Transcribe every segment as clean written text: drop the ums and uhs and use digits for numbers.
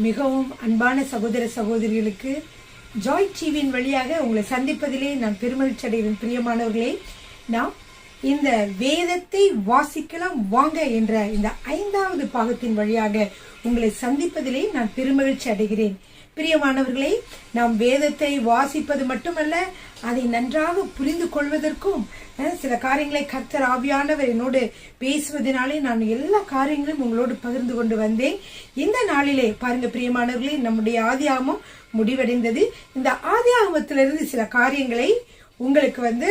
மிகவும் அன்பான சகோதர சகோதரிகளுக்கு ஜாய் டிவியின் வழியாக உங்களை சந்திப்பதிலே நான் பெருமகிழ்ச்சி அடைகிறேன். பிரியமானவர்களே, நாம் இந்த வேதத்தை வாசிக்கலாம் வாங்க என்ற இந்த 5வது பாகத்தின் வழியாக உங்களை சந்திப்பதிலே நான் பெருமகிழ்ச்சி அடைகிறேன். பிரியமானவர்களே, நாம் வேதத்தை வாசிப்பது மட்டுமல்ல, அதை நன்றாக புரிந்து கொள்வதற்கும் சில காரியங்களை கர்த்தர் ஆவியானவர் என்னோடு பேசுவதனாலே நான் எல்லா காரியங்களும் உங்களோடு பகிர்ந்து கொண்டு வந்தேன். இந்த நாளிலே பாருங்க பிரியமானவர்களே, நம்முடைய ஆதியாகமம் முடிவடைந்தது. இந்த ஆதியாகமத்திலிருந்து சில காரியங்களை உங்களுக்கு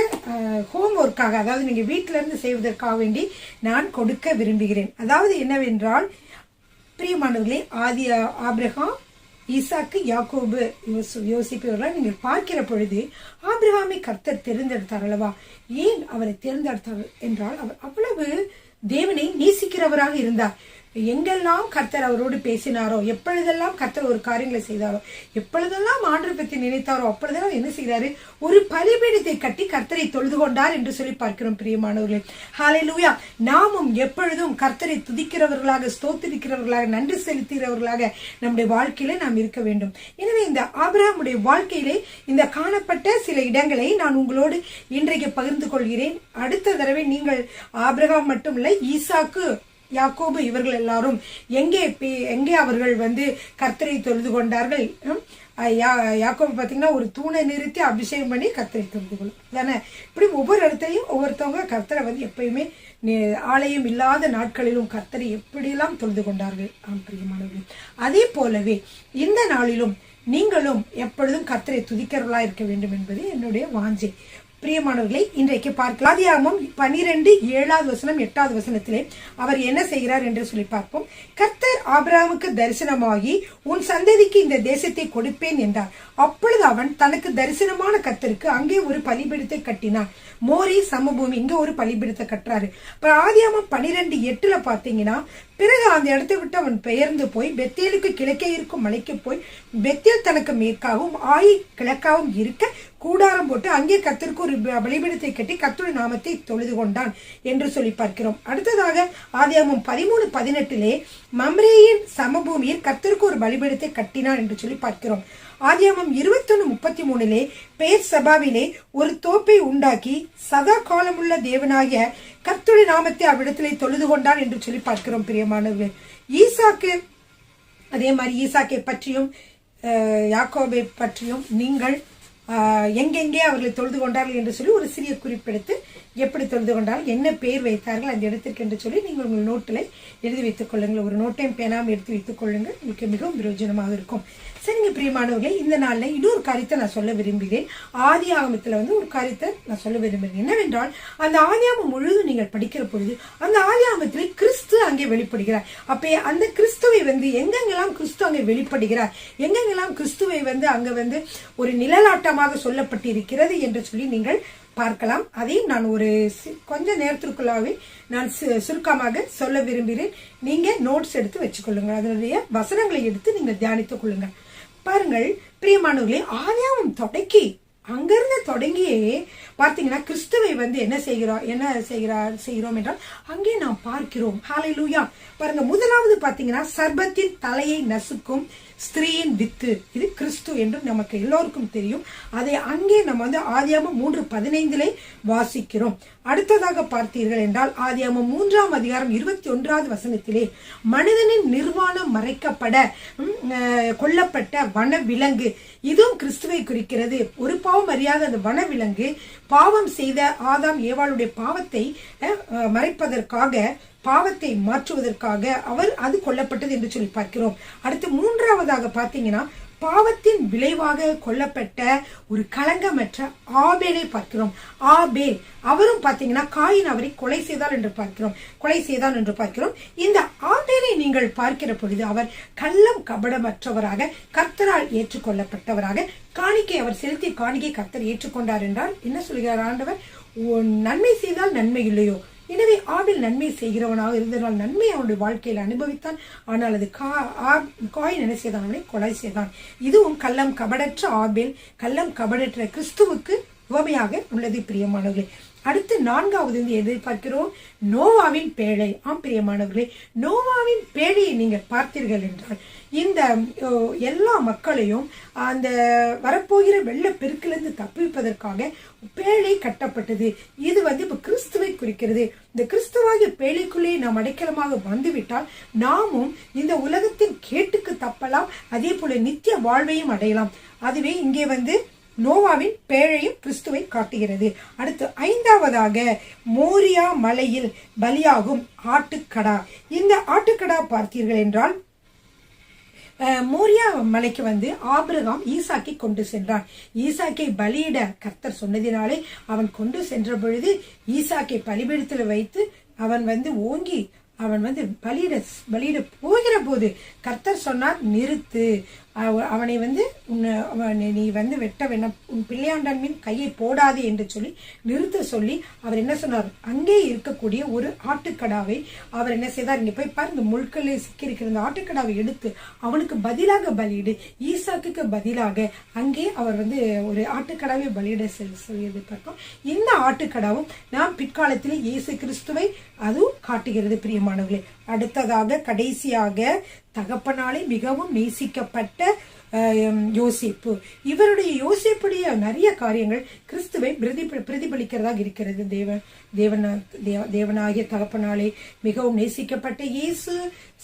ஹோம் ஒர்க்காக, அதாவது நீங்க வீட்டில இருந்து செய்வதற்காக வேண்டி நான் கொடுக்க விரும்புகிறேன். அதாவது என்னவென்றால் பிரியமானவர்களே, ஆபிரகாம், ஈசாக்கு, யாக்கோபு, யோசிப்பவர்களால் நீங்கள் பார்க்கிற பொழுது ஆபிரகாமை கர்த்தர் தேர்ந்தெடுத்தார் அல்லவா? ஏன் அவரை தேர்ந்தெடுத்தார் என்றால் அவர் அவ்வளவு தேவனை நேசிக்கிறவராக இருந்தார். எங்கெல்லாம் கர்த்தர் அவரோடு பேசினாரோ, எப்பொழுதெல்லாம் கர்த்தர் ஒரு காரியங்களை செய்தாரோ, எப்பொழுதெல்லாம் ஆண்டவரை பற்றி நினைத்தாரோ, அப்பொழுதெல்லாம் என்ன செய்தாரு? ஒரு பலிபீடத்தை கட்டி கர்த்தரை தொழுது கொண்டார் என்று சொல்லி பார்க்கிறோம். பிரியமானவர்களே, ஹல்லேலூயா. நாமும் எப்பொழுதும் கர்த்தரை துதிக்கிறவர்களாக, ஸ்தோத்திரிக்கிறவர்களாக, நன்றி செலுத்துகிறவர்களாக நம்முடைய வாழ்க்கையில நாம் இருக்க வேண்டும். எனவே இந்த ஆபிரகாமுடைய வாழ்க்கையிலே இந்த காணப்பட்ட சில இடங்களை நான் உங்களோடு இன்றைக்கு பகிர்ந்து கொள்கிறேன். அடுத்த தடவை நீங்கள் ஆபிரகாம் மட்டுமல்ல, ஈசாக்கு, யாக்கோபு இவர்கள் எல்லாரும் எங்கே அவர்கள் கர்த்தரை தொழுது கொண்டார்கள்? யாக்கோபு பாத்தீங்கன்னா ஒரு தூணை நிறுத்தி அபிஷேகம் பண்ணி கர்த்தரை தொழுது கொள்ளும் தானே. இப்படி ஒவ்வொரு இடத்தையும் ஒவ்வொருத்தவங்க கர்த்தரை எப்பயுமே ஆலயம் இல்லாத நாட்களிலும் கர்த்தரை எப்படியெல்லாம் தொழுது கொண்டார்கள். பிரியமானவர்கள், அதே போலவே இந்த நாளிலும் நீங்களும் எப்பொழுதும் கர்த்தரை துதிக்கிறவர்களா இருக்க வேண்டும் என்பது என்னுடைய வாஞ்சை. பிரியமானவர்களை, இன்றைக்கு பார்க்கலாம். ஆதியாகமம் 12:7 8 அவர் என்ன செய்கிறார் என்று சொல்லி பார்ப்போம். கர்த்தர் ஆபிரகாமுக்கு தரிசனமாகி உன் சந்ததிக்கு இந்த தேசத்தை கொடுப்பேன் என்றார். அப்பொழுது அவன் தனக்கு தரிசனமான கர்த்தருக்கு அங்கே ஒரு பலிபீடத்தை கட்டினான். மோரி சமபூமி, இங்க ஒரு பலிபீடத்தை கட்டுறாரு. ஆதியாகமம் 12:8 பாத்தீங்கன்னா, பிறகு அந்த இடத்தை விட்டு அவன் பெயர்ந்து போய் பெத்தேலுக்கு கிழக்கே இருக்கும் மலைக்கு போய் பெத்தேல் தனக்கு மேற்காகவும் ஆயி கிழக்காகவும் இருக்க கூடாரம் போட்டு அங்கே கர்த்தருக்கு ஒரு பலிபீடத்தை கட்டி கர்த்தருடைய நாமத்தை தொழுது கொண்டான் என்று சொல்லி பார்க்கிறோம். அடுத்ததாக ஆதியாகமம் 13:18 மம்ரேயின் சமபூமியில் கர்த்தருக்கு ஒரு பலிபீடத்தை கட்டினான் என்று சொல்லி பார்க்கிறோம். ஆதியாகமம் 21:33 பெயர் சபாவிலே ஒரு தோப்பை உண்டாக்கி சதா காலமுள்ள தேவனாகிய கர்த்தருடைய நாமத்தை அவ்விடத்திலே தொழுது கொண்டான் என்று சொல்லி பார்க்கிறோம். பிரியமானவர்கள், ஈசாக்கு, அதே மாதிரி ஈசாக்கை பற்றியும் யாக்கோபை பற்றியும் நீங்கள் எங்கெங்கே அவர்களை தொழுது கொண்டார்கள் என்று சொல்லி ஒரு சிறிய குறிப்பெடுத்து எப்படி தொழுது கொண்டார்கள், என்ன பெயர் வைத்தார்கள் அந்த இடத்திற்கு என்று சொல்லி நீங்கள் உங்கள் நோட்டில் எழுதி வைத்துக் கொள்ளுங்கள். ஒரு நோட்டையும் பேனாமல் எடுத்து வைத்துக் கொள்ளுங்கள், உங்களுக்கு மிகவும் பிரயோஜனமாக இருக்கும். சரிங்க பிரியமானவர்களே, இந்த நாளில் இன்னொரு காரியத்தை நான் சொல்ல விரும்புகிறேன். ஆதியாகமத்துல ஒரு காரியத்தை நான் சொல்ல விரும்புகிறேன். என்னவென்றால், அந்த ஆதியாகமம் முழுவதும் நீங்கள் படிக்கிற பொழுது அந்த ஆதியாகமத்தில் கிறிஸ்து அங்கே வெளிப்படுகிறார். அப்ப அந்த கிறிஸ்துவை எங்கெங்கெல்லாம் கிறிஸ்து அங்கே வெளிப்படுகிறார், எங்கெங்கெல்லாம் கிறிஸ்துவை அங்க ஒரு நிழலாட்டமாக சொல்லப்பட்டிருக்கிறது என்று சொல்லி நீங்கள் பார்க்கலாம். அதையும் நான் ஒரு கொஞ்ச நேரத்திற்குள்ளாவே நான் சுருக்கமாக சொல்ல விரும்புகிறேன். நீங்க நோட்ஸ் எடுத்து வச்சுக்கொள்ளுங்க, அதனுடைய வசனங்களை எடுத்து நீங்கள் தியானித்துக் கொள்ளுங்க. பாருங்கள் பிரியமானவர்களே, ஆதியாகமம் அங்கிருந்து தொடங்கியே பார்த்தீங்கன்னா கிறிஸ்துவை என்ன செய்கிறோம் என்றால் அங்கே நாம் பார்க்கிறோம். ஹல்லேலூயா. பாருங்க, முதலாவது பார்த்தீங்கன்னா சர்பத்தின் தலையை நசுக்கும் ஸ்திரீயின் வித்து, இது கிறிஸ்து என்று நமக்கு எல்லோருக்கும் தெரியும். அதை அங்கே நம்ம ஆதியாகமம் 3:15 வாசிக்கிறோம். அடுத்ததாக பார்த்தீர்கள் என்றால் ஆதியாகமம் 3:21 மனிதனின் நிர்வாணம் மறைக்கப்பட கொல்லப்பட்ட வன விலங்கு, இதுவும் கிறிஸ்துவை குறிக்கிறது. ஒரு பாவம் அறியாத அந்த வன விலங்கு பாவம் செய்த ஆதாம் ஏவாளுடைய பாவத்தை மறைப்பதற்காக, பாவத்தை மாற்றுவதற்காக அது கொல்லப்பட்டது என்று சொல்லி பார்க்கிறோம். அடுத்து 3வதாக பார்த்தீங்கன்னா பாவத்தின் விளைவாக கொல்லப்பட்ட ஒரு களங்கமற்ற ஆபேலை பார்க்கிறோம். ஆபேல் அவரும் பார்த்தீங்கன்னா காயின் அவரை கொலை செய்தான் என்று பார்க்கிறோம். இந்த ஆபேலை நீங்கள் பார்க்கிற பொழுது அவர் கள்ளம் கபடமற்றவராக கர்த்தரால் ஏற்றுக்கொள்ளப்பட்டவராக காணிக்கை அவர் செலுத்திய காணிக்கை கர்த்தர் ஏற்றுக்கொண்டார் என்றால் என்ன சொல்கிறார் ஆண்டவர்? நன்மை செய்தால் நன்மை இல்லையோ? எனவே ஆபேல் நன்மை செய்கிறவனாக இருந்ததால் நன்மை அவனுடைய வாழ்க்கையில் அனுபவித்தான். ஆனால் அது காயின் என்ன செய்தான்? அவனை கொலை செய்தான். இதுவும் கள்ளம் கபடற்ற ஆபேல், கள்ளம் கபடற்ற கிறிஸ்துவுக்கு உவமையாக உள்ளது. பிரியமானவர்களே, அடுத்து 4வது எதிர்பார்க்கிறோம் நோவாவின் பேழை. பிரியமானவர்களே, நோவாவின் பேழையை நீங்கள் பார்த்தீர்கள் என்றால் இந்த எல்லா மக்களையும் அந்த வரப்போகிற வெள்ளப்பெருக்கிலிருந்து தப்பிப்பதற்காக பேழை கட்டப்பட்டது. இது இப்ப கிறிஸ்துவை குறிக்கிறது. இந்த கிறிஸ்துவாகிய பேழைக்குள்ளே நாம் அடைக்கலமாக வந்துவிட்டால் நாமும் இந்த உலகத்தின் கேட்டுக்கு தப்பலாம், அதே போல நித்திய வாழ்வையும் அடையலாம். அதுவே இங்கே நோவாவின் பேழையும் கிறிஸ்துவை காட்டுகிறது. அடுத்து 5வதாக மோரியா மலையில் பலியாகும் ஆட்டுக்கடா. இந்த ஆட்டுக்கடா பார்த்தீர்கள் என்றால் மோரியா மலைக்கு ஆபிரகாம் ஈசாக்கை கொண்டு சென்றான். ஈசாக்கை பலியிட கர்த்தர் சொன்னதினாலே அவன் கொண்டு சென்ற பொழுது ஈசாக்கை பலிபீடத்தில் வைத்து அவன் ஓங்கி அவன் பலியிட போகிற போது கர்த்தர் சொன்னார், நிறுத்து, அவனை நீ வெட்ட வேண்டாம், உன் பிள்ளையாண்டான் மீன் கையை போடாதே என்று சொல்லி நிறுத்த சொல்லி அவர் என்ன சொன்னார், அங்கே இருக்கக்கூடிய ஒரு ஆட்டுக்கடாவை அவர் என்ன செய்தார், இங்க போய் பாருங்க, முள்களே சிக்கி இருக்கிற அந்த ஆட்டுக்கடாவை எடுத்து அவனுக்கு பதிலாக பலியிடு, ஈசாக்குக்கு பதிலாக அங்கே அவர் ஒரு ஆட்டுக்கடாவை பலியிட சொல்லியது பார்க்கும். இந்த ஆட்டுக்கடாவும் நாம் பிற்காலத்தில் இயேசு கிறிஸ்துவை அதுவும் காட்டுகிறது பிரியமானவர்களே. அடுத்ததாக கடைசியாக தகப்பனாலே மிகவும் நேசிக்கப்பட்ட யோசேப்பு. இவருடைய யோசேப்புடைய நிறைய காரியங்கள் கிறிஸ்துவை பிரதிபலிக்கிறதாக இருக்கிறது. தேவனாகிய தகப்பனாலே மிகவும் நேசிக்கப்பட்ட இயேசு,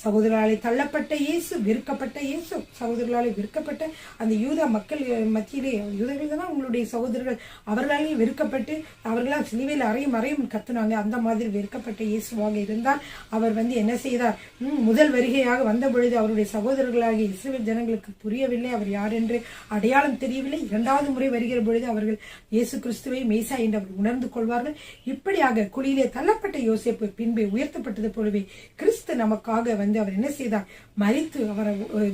சகோதரர்களாலே தள்ளப்பட்ட இயேசு, விற்கப்பட்ட இயேசு, சகோதரர்களாலே விற்கப்பட்ட அந்த யூதா மக்கள் மத்தியிலே, யூதர்கள் தான் உங்களுடைய சகோதரர்கள், அவர்களாலே விற்கப்பட்டு அவர்களால் சிலுவையில் அறையும் கத்துனாங்க. அந்த மாதிரி விற்கப்பட்ட இயேசுவாக இருந்தால் அவர் என்ன செய்தார், முதல் வருகையாக வந்த பொழுது அவருடைய சகோதரர்களாகிய இஸ்ரவேல் ஜனங்களுக்கு புரியவில்லை, அவர் யார் என்று அடையாளம் தெரியவில்லை. 2வது முறை வருகிற பொழுது அவர்கள் இயேசு கிறிஸ்துவை மேசா என்று அவர் உணர்ந்து கொள்வார்கள். இப்படியாக குழியிலே தள்ளப்பட்ட யோசேப்பு பின்பு உயர்த்தப்பட்டது போலவே கிறிஸ்து நமக்காக அவர் என்ன செய்தார், மரித்து அவர்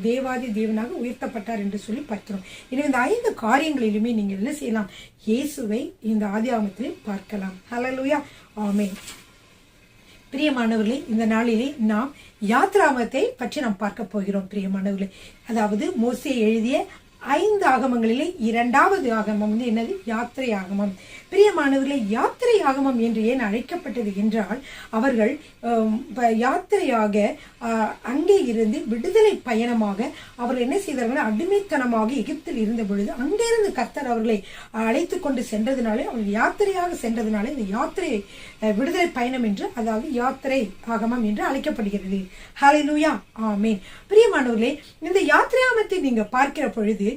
தேவாதி தேவனாக உயர்த்தப்பட்டார் என்று சொல்லி பார்க்கிறோம். எனவே இந்த 5 காரியங்களிலுமே நீங்கள் என்ன செய்யலாம், இயேசுவை இந்த ஆதியாகமத்திலே பார்க்கலாம். ஹல்லேலூயா, ஆமென். பிரியமானவர்களே, இந்த நாளிலே நாம் யாத்ராகமத்தை பற்றி நாம் பார்க்க போகிறோம். பிரியமானவர்களே, அதாவது மோசே எழுதிய 5 ஆகமங்களிலே 2வது ஆகமம் என்னது, யாத்திரை ஆகமம். பிரியமானவர்களே, யாத்திரை ஆகமம் என்று ஏன் அழைக்கப்பட்டது என்றால் அவர்கள் யாத்திரையாக அங்கே இருந்து விடுதலை பயணமாக அவர்கள் என்ன செய்தார்கள், அடிமைத்தனமாக எகிப்தில் இருந்த பொழுது அங்கிருந்து கர்த்தர் அவர்களை அழைத்து கொண்டு சென்றதுனாலே, அவர்கள் யாத்திரையாக சென்றதுனாலே இந்த யாத்திரை விடுதலை பயணம் என்று, அதாவது யாத்திரை ஆகமம் என்று அழைக்கப்படுகிறது. ஹல்லேலூயா, ஆமென். பிரியமானவர்களே, இந்த யாத்திரை ஆகமத்தை நீங்க பார்க்கிற பொழுது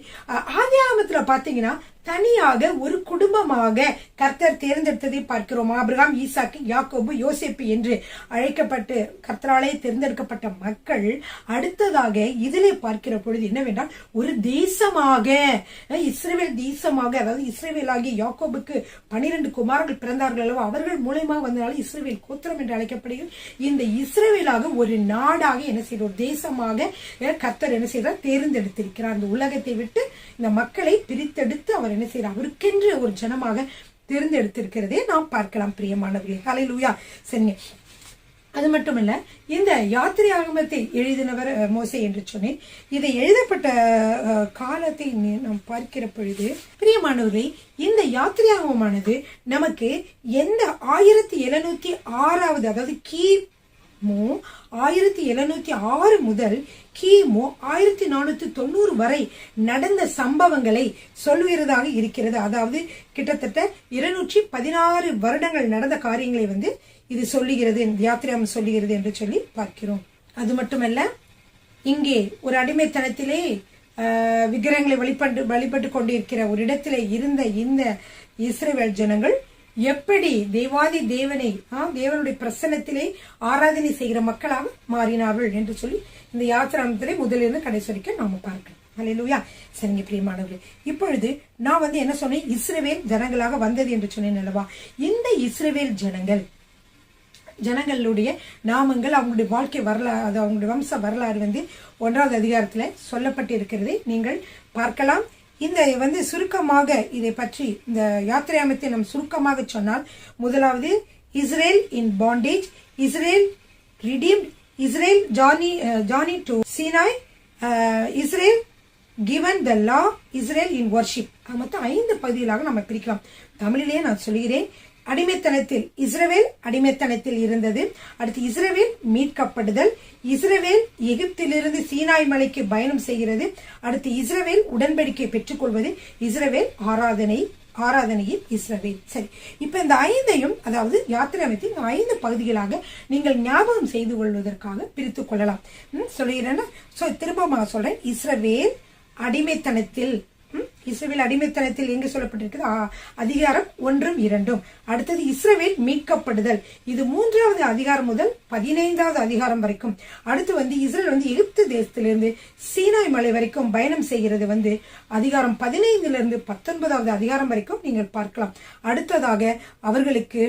ஆதி ஆகமத்துல பாத்தீங்கன்னா தனியாக ஒரு குடும்பமாக கர்த்தர் தேர்ந்தெடுத்ததை பார்க்கிறோம். ஆபிரகாம், ஈசாக்கு, யாக்கோபு, யோசேப்பு என்று அழைக்கப்பட்டு கர்த்தராலே தேர்ந்தெடுக்கப்பட்ட மக்கள் அடுத்ததாக இதிலே பார்க்கிற பொழுது என்னவென்றால் ஒரு தேசமாக, இஸ்ரவேல் தேசமாக, அதாவது இஸ்ரவேலாகிய யாக்கோபுக்கு 12 குமாரர்கள் பிறந்தார்கள் அல்லவா, அவர்கள் மூலமாக வந்தனால இஸ்ரவேல் கோத்திரம் என்று அழைக்கப்படுகிறது. இந்த இஸ்ரவேலாக ஒரு நாடாக என்ன செய்ய, ஒரு தேசமாக கர்த்தர் என்ன செய்தார், தேர்ந்தெடுத்திருக்கிறார். இந்த உலகத்தை விட்டு இந்த மக்களை பிரித்தெடுத்து அவர் என்ன செய்யறார், அவருக்கென்று ஒரு ஜனமாக தேர்ந்தெடுத்திருக்கிறதே நாம் பார்க்கலாம். பிரியமானவர்களே, ஹல்லேலூயா. சரிங்க, அது மட்டுமல்ல, இந்த யாத்திரை ஆகமத்தை எழுதினவர் மோசே என்று சொன்னேன். இதை எழுதப்பட்ட காலத்தை நாம் பார்க்கிற பொழுது பிரியமானவர்களே, இந்த யாத்திரை ஆகமமானது நமக்கு எந்த 1706, அதாவது கிமு 1706 முதல் கிமு 1490 வரை நடந்த சம்பவங்களை சொல்லுகிறதாக இருக்கிறது. அதாவது கிட்டத்தட்ட 216 வருடங்கள் நடந்த காரியங்களை இது சொல்லுகிறது, யாத்திராம் சொல்லுகிறது என்று சொல்லி பார்க்கிறோம். அது மட்டுமல்ல, இங்கே ஒரு அடிமைத்தனத்திலே விக்கிரகங்களை வழிபட்டு கொண்டிருக்கிற ஒரு இடத்திலே இருந்த இந்த இஸ்ரவேல் ஜனங்கள் எப்படி தேவாதி தேவனை, தேவனுடைய பிரசன்னத்திலே ஆராதனை செய்கிற மக்களாக மாறினார்கள் என்று சொல்லி இந்த யாத்திராமத்திலே முதலிருந்து கடைசி வரைக்கும் நாம பார்க்கலாம். ஹல்லேலூயா. சரிங்க பிரியமானவர்களே, இப்பொழுது நான் என்ன சொன்னேன், இஸ்ரவேல் ஜனங்களாக வந்தது என்று சொன்னேன் அல்லவா. இந்த இஸ்ரவேல் ஜனங்களுடைய நாமங்கள், அவங்களுடைய வாழ்க்கை வரலாறு, அவங்களுடைய வம்ச வரலாறு 1வது அதிகாரத்துல சொல்லப்பட்டு இருக்கிறது, நீங்கள் பார்க்கலாம். இந்த சுருக்கமாக இதை பற்றி இந்த யாத்திரையாமத்தை நாம் சுருக்கமாக சொன்னால், முதலாவது Israel in bondage, Israel redeemed, Israel journey to Sinai, Israel given the law, Israel in worship. மொத்தம் 5 பகுதிகளாக நம்ம பிரிக்கலாம். தமிழிலேயே நான் சொல்கிறேன், அடிமைத்தனத்தில் இஸ்ரவேல் அடிமைத்தனத்தில் இருந்தது. அடுத்து இஸ்ரவேல் மீட்கப்படுதல், இஸ்ரவேல் எகிப்திலிருந்து சீனாய் மலைக்கு பயணம் செய்கிறது, அடுத்து இஸ்ரவேல் உடன்படிக்கை பெற்றுக்கொள்வது, இஸ்ரவேல் ஆராதனையில் இஸ்ரவேல். சரி, இப்ப இந்த 5ஐயும், அதாவது யாத்திராமத்தின் 5 பகுதிகளாக நீங்கள் ஞாபகம் செய்து கொள்வதற்காக பிரித்துக் கொள்ளலாம். சொல்லுகிறேன்னா திரும்பமாக சொல்றேன். இஸ்ரவேல் அடிமைத்தனத்தில், இஸ்ரவேல் அடிமைத்தனத்தில் எங்க சொல்லப்பட்டிருக்குது? அதிகாரம் 1, 2. அடுத்தது இஸ்ரவேல் மீட்கப்படுதல், இது 3வது அதிகாரம் முதல் 15வது அதிகாரம் வரைக்கும். அடுத்து இஸ்ரேல் எகிப்து தேசத்திலிருந்து சீனாய் மலை வரைக்கும் பயணம் செய்கிறது அதிகாரம் 15லிருந்து 19வது அதிகாரம் வரைக்கும் நீங்கள் பார்க்கலாம். அடுத்ததாக அவர்களுக்கு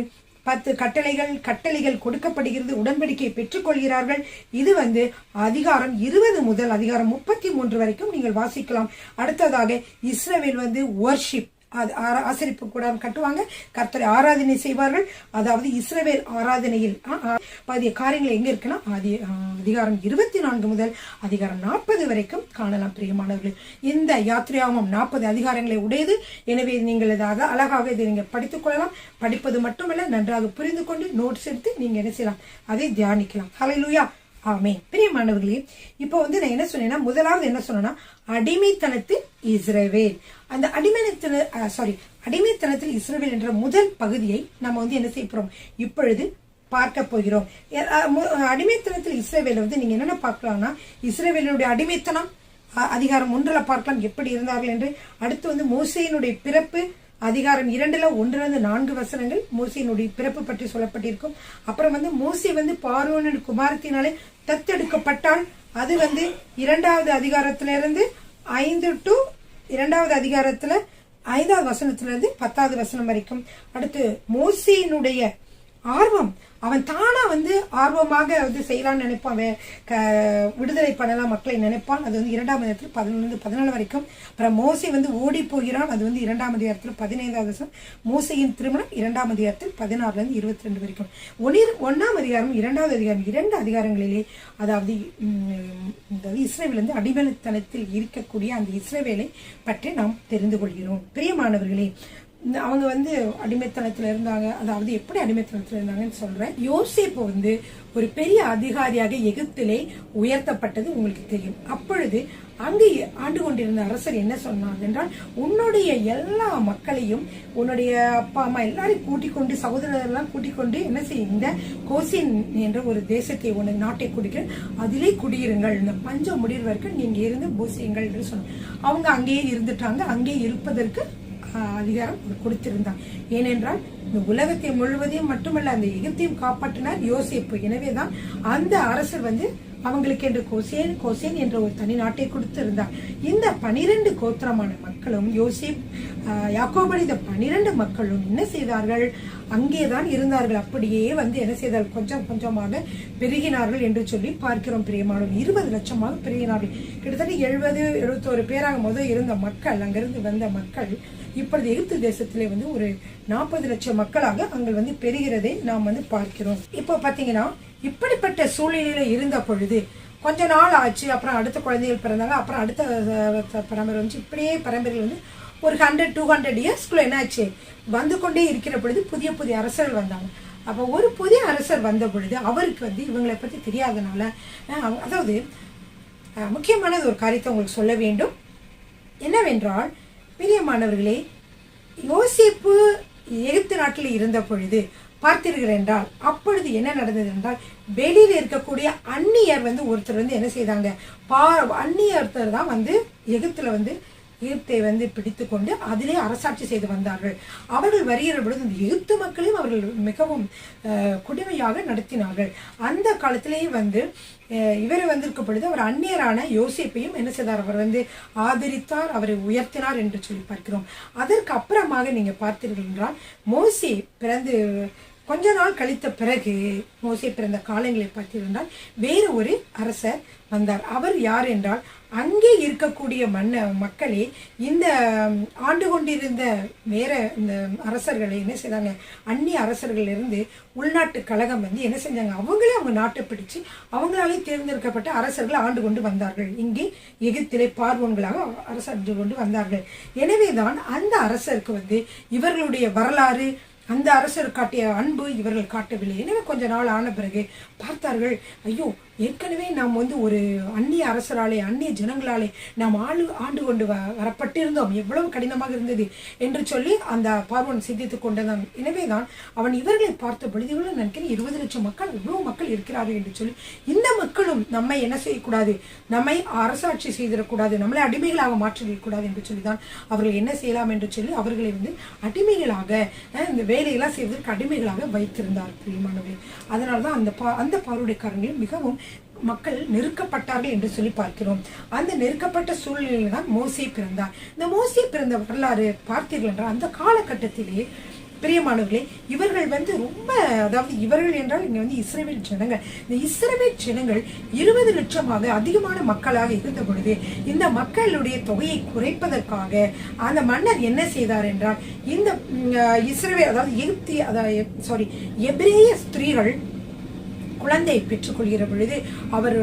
10 கட்டளைகள் கொடுக்கப்படுகிறது, உடன்படிக்கை பெற்றுக் கொள்கிறார்கள். இது அதிகாரம் 20 முதல் அதிகாரம் 33 வரைக்கும் நீங்கள் வாசிக்கலாம். அடுத்ததாக இஸ்ரவேல் வர்ஷிப், ஆசரிப்பு கூடாரம் கட்டுவாங்க, கர்த்தரை ஆராதனை செய்வார்கள். அதாவது இஸ்ரவேல் ஆராதனையில் பாதிய காரியங்கள் எங்க இருக்குன்னா அதிகாரம் 24 முதல் அதிகாரம் 40 வரைக்கும் காணலாம். பிரியமானவர்கள், இந்த யாத்திரையாகவும் 40 அதிகாரங்களை உடையது. எனவே நீங்கள் அழகாக இதை நீங்க படித்துக் கொள்ளலாம். படிப்பது மட்டுமல்ல, நன்றாக புரிந்து கொண்டு நோட்ஸ் எடுத்து நீங்க என்ன செய்யலாம், அதை தியானிக்கலாம். ஹல்லேலூயா, ஆமென். பிரியமானவர்களே, இப்போ நான் என்ன சொன்னேன்னா, முதலாவது என்ன சொன்னா, அடிமைத்தனத்தில் இஸ்ரவேல். அந்த அடிமைத்தனத்தில் இஸ்ரவேல் என்ற முதல் பகுதியை நம்ம என்ன செய்ய போறோம், இப்பொழுது பார்க்க போகிறோம். அடிமைத்தனத்தில் இஸ்ரவேல் நீங்க என்னென்ன பார்க்கலாம்னா, இஸ்ரவேலுடைய அடிமைத்தனம் அதிகாரம் 1ல பார்க்கலாம் எப்படி இருந்தார்கள் என்று. அடுத்து மோசேயினுடைய பிறப்பு அதிகாரம் 2ல 1-4 வசனங்கள் மோசேயினுடைய பிறப்பு பற்றி சொல்லப்பட்டிருக்கும். அப்புறம் மோசே பார்வோனின் குமாரத்தினாலே தத்தெடுக்கப்பட்டால், அது 2வது அதிகாரத்திலிருந்து 5 to 2வது அதிகாரத்துல 5வது வசனத்திலிருந்து 10வது வசனம் வரைக்கும். அடுத்து மோசேயினுடைய ஆர்வம், அவன் தானா ஆர்வமாக செய்யலாம்னு நினைப்பான், விடுதலை பண்ணலாம் மக்களை நினைப்பான். அது 2ஆம் அதிகாரத்தில் 11-14 வரைக்கும். அப்புறம் மோசே ஓடி போகிறான், அது 2ஆம் அதிகாரத்தில் 15வது வசனம். மோசையின் திருமணம் 2ஆம் அதிகாரத்தில் 16-22 வரைக்கும். 1ஆம் அதிகாரம் 2வது அதிகாரம் 2 அதிகாரங்களிலே, அதாவது இஸ்ரவேல் அடிமைத்தனத்தில் இருக்கக்கூடிய அந்த இஸ்ரவேலை பற்றி நாம் தெரிந்து கொள்கிறோம். பிரியமானவர்களே, அவங்க அடிமைத்தனத்துல இருந்தாங்க. அதாவது எப்படி அடிமைத்தனத்துல இருந்தாங்கன்னு சொல்றேன். யோசேப்பு ஒரு பெரிய அதிகாரியாக எகிப்திலே உயர்த்தப்பட்டது உங்களுக்கு தெரியும். அப்பொழுது அங்கு ஆண்டு கொண்டிருந்த அரசர் என்ன சொன்னார் என்றால், உன்னுடைய எல்லா மக்களையும், உன்னுடைய அப்பா அம்மா எல்லாரையும் கூட்டிக் கொண்டு, சகோதரர்களெல்லாம் கூட்டிக் கொண்டு என்ன செய்ய, இந்த கோசின் என்ற ஒரு தேசத்தை, உன்னை நாட்டை குடிக்க, அதிலே குடியிருங்கள், இந்த பஞ்சம் முடிவதற்கு நீங்க இருந்து பூசியுங்கள் என்று சொன்னார். அவங்க அங்கேயே இருந்துட்டாங்க. அங்கே இருப்பதற்கு அதிகாரம் கொடுத்திருந்தார். ஏனென்றால் இந்த உலகத்தை முழுவதையும் மட்டுமல்ல, அந்த எகிப்தையும் காப்பாற்றினார் யோசேப்பு. எனவேதான் அந்த அரசர் அவங்களுக்கு என்று கோசேன் என்ற ஒரு தனி நாட்டை கொடுத்திருந்தார். இந்த 12 கோத்திரமான மக்களும் யாக்கோபு இந்த 12 மக்களும் என்ன செய்தார்கள், அங்கேதான் இருந்தார்கள். அப்படியே என்ன செய்தார்கள், கொஞ்சம் கொஞ்சமாக பெருகினார்கள் என்று சொல்லி பார்க்கிறோம். பிரியமானவர்கள், 20 லட்சமாக பெருகினார்கள். கிட்டத்தட்ட 70-71 பேராக முதல் இருந்த மக்கள், அங்கிருந்து வந்த மக்கள் இப்பொழுது எகிப்து தேசத்திலே ஒரு 40 லட்சம் மக்களாக அங்கே பெறுகிறதை நாம் பார்க்கிறோம். இப்போ பாத்தீங்கன்னா, இப்படிப்பட்ட சூழ்நிலையில இருந்த பொழுது கொஞ்ச நாள் ஆச்சு. அப்புறம் அடுத்த குழந்தைகள் பிறந்தாங்க. அப்புறம் அடுத்த பரம்பரை இப்படியே பரம்பரையில் ஒரு 100-200 இயர்ஸ்க்குள்ள என்ன ஆச்சு, வந்து கொண்டே இருக்கிற பொழுது புதிய புதிய அரசர்கள் வந்தாங்க. அப்போ ஒரு புதிய அரசர் வந்த பொழுது அவருக்கு இவங்களை பத்தி தெரியாதனால, அதாவது முக்கியமானது ஒரு காரியத்தை உங்களுக்கு சொல்ல வேண்டும். என்னவென்றால், பிரியமானவர்களே, யோசேப்பு எகிப்து நாட்டில் இருந்த பொழுது பார்த்தீர்கள் என்றால், அப்பொழுது என்ன நடந்தது என்றால், வெளியில இருக்கக்கூடிய அந்நியர் ஒருத்தர் என்ன செய்தாங்க, அந்நியர் தான் எகிப்துல எகிப்தை பிடித்து கொண்டு அதிலே அரசாட்சி செய்து வந்தார்கள். அவர்கள் வருகிற பொழுது இந்த எகிப்து மக்களையும் அவர்கள் மிகவும் கொடுமையாக நடத்தினார்கள். அந்த காலத்திலேயே இவர் வந்திருக்க பொழுது அவர் அந்நியரான யோசேப்பையும் என்ன செய்தார், அவர் ஆதரித்தார், அவரை உயர்த்தினார் என்று சொல்லி பார்க்கிறோம். அதற்கு அப்புறமாக நீங்க பார்த்தீர்கள் என்றால், மோசே பிறந்து கொஞ்ச நாள் கழித்த பிறகு, மோசே பிறந்த காலங்களை பார்த்தீர்கள், வேறு ஒரு அரசர் வந்தார். அவர் யார் என்றால், அங்கே இருக்கக்கூடிய மக்களே இந்த ஆண்டு கொண்டிருந்த வேற இந்த அரசர்களை என்ன செய்தாங்க, அந்நிய அரசர்கள் இருந்து உள்நாட்டு கழகம் என்ன செஞ்சாங்க, அவங்களே அவங்க நாட்டை பிடிச்சு அவங்களாலே தேர்ந்தெடுக்கப்பட்ட அரசர்கள் ஆண்டு கொண்டு வந்தார்கள். இங்கே எகிப்திலே பார்வோன்களாக அரசு கொண்டு வந்தார்கள். எனவேதான் அந்த அரசருக்கு இவர்களுடைய வரலாறு, அந்த அரசர் காட்டிய அன்பு இவர்கள் காட்டவில்லை. எனவே கொஞ்ச நாள் ஆன பிறகு பார்த்தார்கள், ஐயோ ஏற்கனவே நாம் ஒரு அந்நிய அரசராலே அந்நிய ஜனங்களாலே நாம் ஆண்டு கொண்டு வரப்பட்டிருந்தோம், எவ்வளவு கடினமாக இருந்தது என்று சொல்லி அந்த பார்வோன் சிந்தித்துக் கொண்டதான். எனவேதான் அவன் இவர்களை பார்த்த பொழுது இவர்கள் நினைக்கிறேன் 20 லட்சம் மக்கள், இவ்வளவு மக்கள் இருக்கிறார்கள் என்று சொல்லி இந்த மக்களும் நம்மை என்ன செய்யக்கூடாது, நம்மை அரசாட்சி செய்திடக்கூடாது, நம்மளை அடிமைகளாக மாற்றிவிடக்கூடாது என்று சொல்லிதான் அவர்கள் என்ன செய்யலாம் என்று சொல்லி அவர்களை அடிமைகளாக இந்த வேலையெல்லாம் செய்வதற்கு அடிமைகளாக வைத்திருந்தார் பிரியமானவர்களே. அதனால்தான் அந்த பார்வோடைக்காரர்கள் மிகவும் மக்கள் நெருக்கப்பட்டார்கள் என்று சொல்லி பார்க்கிறோம். அந்த நெருக்கப்பட்ட சூழ்நிலையில் தான் மோசே பிறந்தார். இந்த மோசே பிறந்த வரலாறு பார்த்தீர்கள் என்றால் அந்த காலகட்டத்திலே பிரியமானவர்களே இவர்கள் ரொம்ப, அதாவது இவர்கள் என்றால் இங்க இஸ்ரவேல் ஜனங்கள். இந்த இஸ்ரவேல் ஜனங்கள் 20 லட்சமாக அதிகமான மக்களாக இருந்த பொழுது இந்த மக்களுடைய தொகையை குறைப்பதற்காக அந்த மன்னர் என்ன செய்தார் என்றால் இந்த இஸ்ரவேல், அதாவது எபிரேய ஸ்திரீகள் குழந்தையை பெற்றுக்கொள்கிற பொழுது அவர்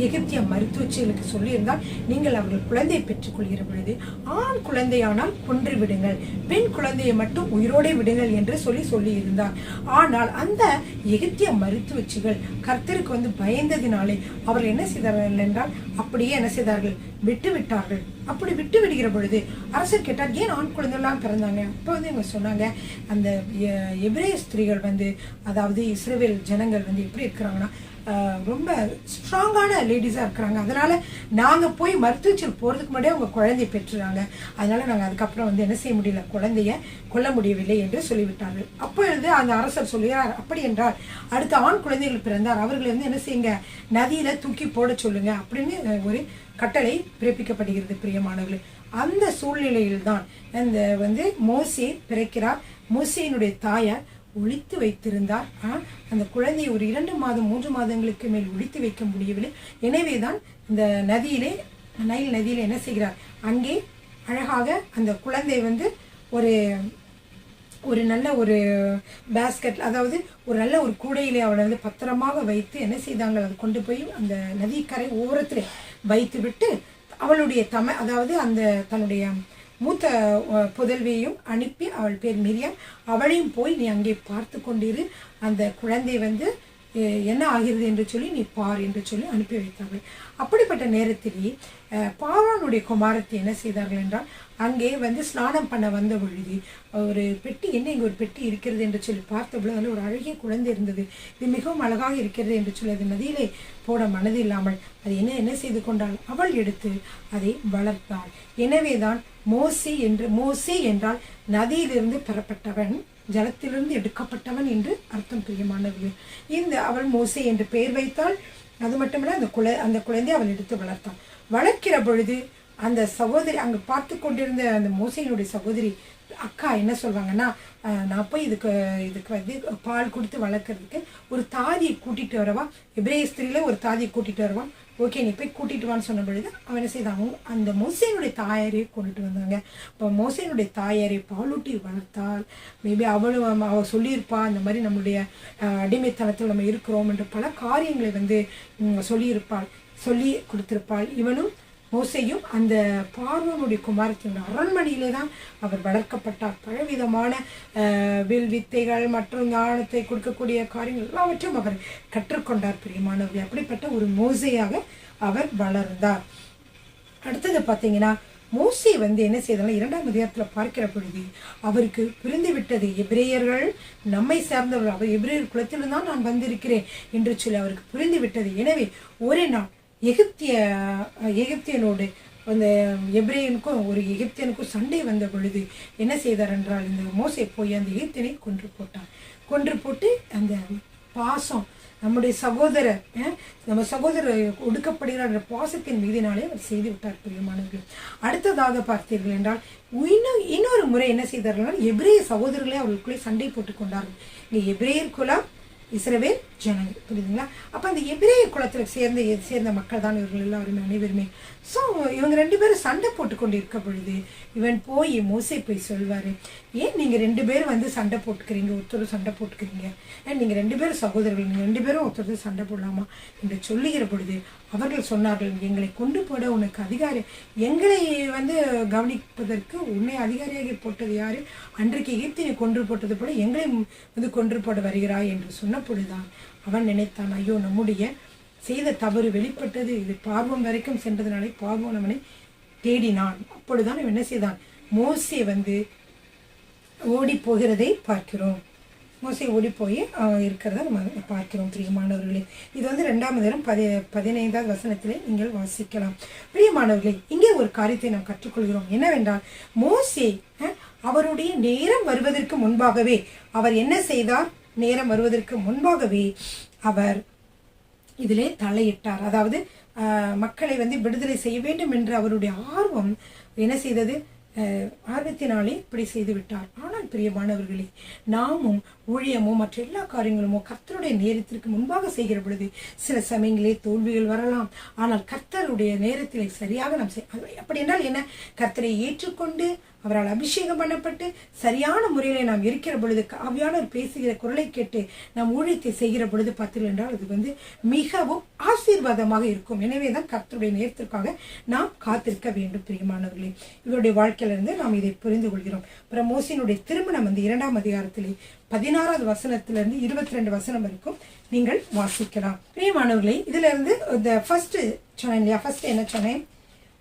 எகிப்திய மருத்துவச்சிகளுக்கு சொல்லியிருந்தால், நீங்கள் அவர்கள் குழந்தையை பெற்றுக்கொள்கிற பொழுது ஆண் குழந்தையானால் கொன்று விடுங்கள், பெண் குழந்தையை மட்டும் உயிரோடே விடுங்கள் என்று சொல்லி இருந்தார். ஆனால் அந்த எகிப்திய மருத்துவச்சிகள் கர்த்தருக்கு பயந்ததினாலே அவர்கள் என்ன செய்தார்கள் என்றால் அப்படியே என்ன செய்தார்கள், விட்டு விட்டார்கள். அப்படி விட்டு விடுகிற பொழுது அரசர் கேட்டார், ஏன் ஆண் குழந்தைலாம் பிறந்தாங்க? அப்போ இவங்க சொன்னாங்க, அந்த எபிரேய ஸ்திரீகள் அதாவது இஸ்ரவேல் ஜனங்கள் எப்படி இருக்கிறாங்கன்னா ரொம்ப ஸ்ட்ராங்கான லேடிஸாக இருக்கிறாங்க. அதனால நாங்கள் போய் மருத்துவச்சில் போகிறதுக்கு முன்னாடியே அவங்க குழந்தைய பெற்றுறாங்க. அதனால நாங்கள் அதுக்கப்புறம் என்ன செய்ய முடியல, குழந்தைய கொல்ல முடியவில்லை என்று சொல்லிவிட்டார்கள். அப்பொழுது அந்த அரசர் சொல்லுகிறார், அப்படி என்றால் அடுத்த ஆண் குழந்தைகள் பிறந்தார், அவர்களை என்ன செய்யுங்க, நதியில தூக்கி போட சொல்லுங்க அப்படின்னு ஒரு கட்டளை பிறப்பிக்கப்படுகிறது பிரியமானவர்களே. அந்த சூழ்நிலையில் தான் இந்த மோசே பிறக்கிறார். மோசேயினுடைய தாயார் ஒளித்து வைத்திருந்தார். அந்த குழந்தையை ஒரு 2 மாதம் 3 மாதங்களுக்கு மேல் ஒளித்து வைக்க முடியவில்லை. எனவேதான் இந்த நைல் நதியில என்ன செய்கிறார், அங்கே அழகாக அந்த குழந்தை ஒரு நல்ல ஒரு பேஸ்கெட், அதாவது ஒரு நல்ல ஒரு கூடையிலே அவளை பத்திரமாக வைத்து என்ன செய்தாங்க, அதை கொண்டு போய் அந்த நதிக்கரை ஓரத்தில் வைத்து விட்டு அவளுடைய அதாவது அந்த தன்னுடைய மூத்த புதல்வியையும் அனுப்பி, அவள் பேர் மிரியாம், அவளையும் போய் நீ அங்கே பார்த்து கொண்டிரு, அந்த குழந்தை என்ன ஆகிறது என்று சொல்லி நீ பார் என்று சொல்லி அனுப்பி வைத்தார்கள். அப்படிப்பட்ட நேரத்திலே பார்வோனுடைய குமாரத்தை என்ன செய்தார்கள் என்றால் அங்கே ஸ்நானம் பண்ண வந்த பொழுது ஒரு பெட்டி, இங்கே ஒரு பெட்டி இருக்கிறது என்று சொல்லி பார்த்த பொழுது அதில் ஒரு அழகிய குழந்தை இருந்தது. இது மிகவும் அழகாக இருக்கிறது என்று சொல்லி அது நதியிலே போட மனது இல்லாமல் அது என்ன செய்து கொண்டால் அவள் எடுத்து அதை வளர்த்தாள். எனவேதான் மோசே என்றால் நதியிலிருந்து பெறப்பட்டவன், ஜலத்திலிருந்து எடுக்கப்பட்டவன் என்று அர்த்தம் பிரியமானவர்கள். அவள் மோசே என்று பெயர் வைத்தாள். அது மட்டுமல்ல அந்த குழந்தையை அவள் எடுத்து வளர்த்தாள். வளர்க்கிற பொழுது அந்த சகோதரி, அங்கே பார்த்து கொண்டிருந்த அந்த மோசையினுடைய சகோதரி அக்கா என்ன சொல்வாங்கன்னா, நான் போய் இதுக்கு பால் கொடுத்து வளர்க்கறதுக்கு ஒரு தாதியை கூட்டிட்டு வரவா, எபிரேய ஸ்திரீல ஒரு தாதியை கூட்டிட்டு வருவான், ஓகே நீ போய் கூட்டிட்டு வான்னு சொன்ன பொழுது அவன் என்ன செய்தாங்க, அந்த மோசையினுடைய தாயாரையே கொண்டுட்டு வந்தாங்க. இப்போ மோசையினுடைய தாயாரை பாலூட்டி வளர்த்தால் மேபி அவள் சொல்லியிருப்பா, இந்த மாதிரி நம்மளுடைய அடிமைத்தனத்தில் நம்ம இருக்கிறோம் என்று பல காரியங்களை சொல்லி கொடுத்திருப்பாள். இவனும் மோசையும் அந்த பார்வோனுடைய குமாரத்தினுடைய அரண்மனையிலே தான் அவர் வளர்க்கப்பட்டார். பலவிதமான வில் வித்தைகள் மற்றும் ஞானத்தை கொடுக்கக்கூடிய காரியங்கள் எல்லாவற்றையும் அவர் கற்றுக்கொண்டார் பிரியமானவர்கள். அப்படிப்பட்ட ஒரு மோசையாக அவர் வளர்ந்தார். அடுத்தது பார்த்தீங்கன்னா மோசே என்ன செய்தாலும் 2ஆம் அதிகாரத்தில் பார்க்கிற பொழுது அவருக்கு புரிந்து விட்டது, எபிரேயர்கள் நம்மை சேர்ந்தவர்கள், அவர் எபிரேயர் குலத்திலும் தான் நான் வந்திருக்கிறேன் என்று சொல்லி அவருக்கு புரிந்து விட்டது. எனவே ஒரே நாள் எகிப்தியனோடு அந்த எபிரேயனுக்கும் ஒரு எகிப்தியனுக்கும் சண்டை வந்த பொழுது என்ன செய்தார் என்றால் இந்த மோசே போய் அந்த எகிப்தியனை கொன்று போட்டு அந்த பாசம், நம்முடைய நம்ம சகோதரர் ஒடுக்கப்படுகிற பாசத்தின் மீதினாலே அவர் செய்து விட்டார் பிரியமானவர்கள். அடுத்ததாக பார்த்தீர்கள் என்றால் இன்னொரு முறை என்ன செய்தார்கள், எபிரேய சகோதரர்களே அவர்களுக்குள்ளே சண்டை போட்டுக் கொண்டார்கள். இங்கே எபிரேயர் குலம், இஸ்ரவேல் ஜனங்கள். புரியுதுங்களா? அப்ப அந்த எபிரேய குலத்துல சேர்ந்த மக்கள் தான் இவர்கள் எல்லாருமே அனைவருமே. ஸோ இவங்க 2 பேரும் சண்டை போட்டு கொண்டு இருக்க பொழுது இவன் போய் மோசே போய் சொல்வாரு, ஏன் நீங்க 2 பேரும் வந்து சண்டை போட்டுக்கிறீங்க, ஒருத்தர் சண்டை போட்டுக்கிறீங்க, நீங்க 2 பேரும் சகோதரர்கள், நீங்க 2 பேரும் ஒருத்தர் சண்டை போடலாமா என்று சொல்லுகிற பொழுது அவர்கள் சொன்னார்கள், எங்களை கொண்டு போட உனக்கு அதிகாரி, எங்களை வந்து கவனிப்பதற்கு உன்னை அதிகாரியாக போட்டது யாரு, அன்றைக்கு எகிப்தினை கொன்று போட்டது போல எங்களை வந்து கொன்று போட வருகிறாய் என்று சொன்ன பொழுதுதான் அவன் நினைத்தான், ஐயோ நம்முடைய செய்த தவறு வெளிப்பட்டது, இது பார்வோன் வரைக்கும் சென்றதுனாலே பார்வோன் அவனை தேடினான். அப்பொழுதுதான் அவன் என்ன செய்தான், மோசே வந்து ஓடி போகிறதை பார்க்கிறோம். மோசே ஓடி போய் இருக்கிறத நம்ம பார்க்கிறோம். பிரியமானவர்களே, இது வந்து 2ஆம் அதிகாரம் 15வது வசனத்திலே நீங்கள் வாசிக்கலாம். பிரியமானவர்களே, இங்கே ஒரு காரியத்தை நாம் கற்றுக்கொள்கிறோம். என்னவென்றால், மோசே அவருடைய நேரம் வருவதற்கு முன்பாகவே அவர் என்ன செய்தார், நேரம் வருவதற்கு முன்பாகவே அவர் இதிலே தலையிட்டார். அதாவது மக்களை வந்து விடுதலை செய்ய வேண்டும் என்று அவருடைய ஆர்வம் என்ன செய்தது, ஆர்வத்தினாலே இப்படி செய்து விட்டார். ஆனால் பிரியமானவர்களே, நாமும் ஊழியமோ மற்ற எல்லா காரியங்களுமோ கர்த்தருடைய நேரத்திற்கு முன்பாக செய்கிற பொழுது சில சமயங்களே தோல்விகள் வரலாம். ஆனால் கர்த்தருடைய நேரத்திலே சரியாக நாம் அப்படி என்றால் என்ன, கர்த்தரை ஏற்றுக்கொண்டு அவரால் அபிஷேகம் பண்ணப்பட்டு சரியான முறையில் நாம் இருக்கிற பொழுது, ஆவியானவர் பேசுகிற குரலை கேட்டு நாம் ஊழியத்தை செய்கிற பொழுது பார்த்தீர்கள் என்றால் அது வந்து மிகவும் ஆசீர்வாதமாக இருக்கும். எனவே தான் கர்த்தருடைய நேரத்திற்காக நாம் காத்திருக்க வேண்டும். பிரியமானவர்களே, இவருடைய வாழ்க்கையிலிருந்து நாம் இதை புரிந்து கொள்கிறோம். அப்புறம் மோசேயினுடைய திருமணம் வந்து 2ஆம் அதிகாரத்திலே 16வது வசனத்திலிருந்து 22 வசனம் வரைக்கும் நீங்கள் வாசிக்கலாம். பிரியமானவர்களே, இதுல இருந்து இந்த ஃபர்ஸ்ட் என்ன சொன்னேன்,